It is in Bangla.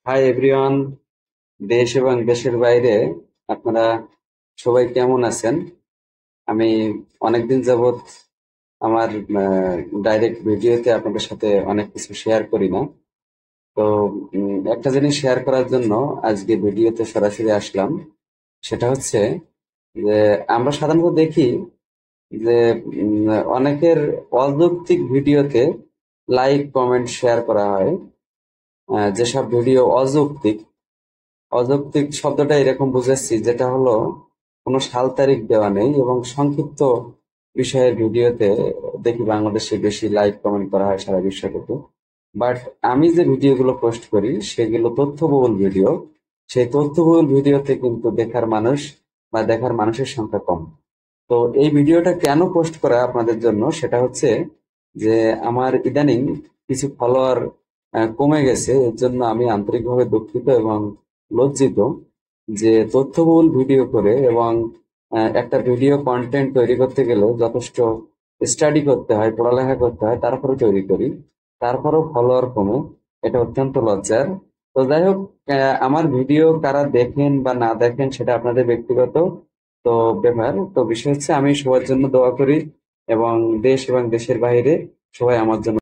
হাই এভরিওয়ান, দেশ এবং দেশের বাইরে আপনারা সবাই কেমন আছেন? আমি অনেকদিন যাবত আমার ডাইরেক্ট ভিডিওতে আপনাদের সাথে অনেক কিছু শেয়ার করি না। তো একটা জিনিস শেয়ার করার জন্য আজকে ভিডিওতে সরাসরি আসলাম। সেটা হচ্ছে যে আমরা সাধারণত দেখি যে অনেকের অযৌক্তিক ভিডিওতে লাইক কমেন্ট শেয়ার করা হয়। যেসব ভিডিও অযৌক্তিক, অযৌক্তিক শব্দটা এরকম বুঝাচ্ছি যেটা হলো কোনো সাল তারিখ দেওয়া নেই এবং সংক্ষিপ্ত বিষয়ের ভিডিওতে দেখি বাংলাদেশে বেশি লাইক কমেন্ট করা হয় সারা বিশ্ব থেকে। বাট আমি যে ভিডিওগুলো পোস্ট করি সেগুলো তথ্যবহুল ভিডিও। সেই তথ্যবহুল ভিডিওতে কিন্তু দেখার মানুষের সংখ্যা কম। তো এই ভিডিওটা কেন পোস্ট করা আপনাদের জন্য সেটা হচ্ছে যে আমার ইদানিং কিছু ফলোয়ার কমে গেছে। এর জন্য আমি আন্তরিকভাবে দুঃখিত এবং লজ্জিত যে তথ্যবহুল ভিডিও করে এবং একটা ভিডিও কন্টেন্ট তৈরি করতে গেলে যথেষ্ট স্টাডি করতে হয়, পড়ালেখা করতে হয়, তারপরে তৈরি করি, তারপরেও ফলোয়ার কমে। এটা অত্যন্ত লজ্জার। তো যাই হোক, আমার ভিডিও কারা দেখেন বা না দেখেন সেটা আপনাদের ব্যক্তিগত তো ব্যাপার। তো বিষয় হচ্ছে আমি সবার জন্য দোয়া করি এবং দেশ এবং দেশের বাইরে সবাই আমার জন্য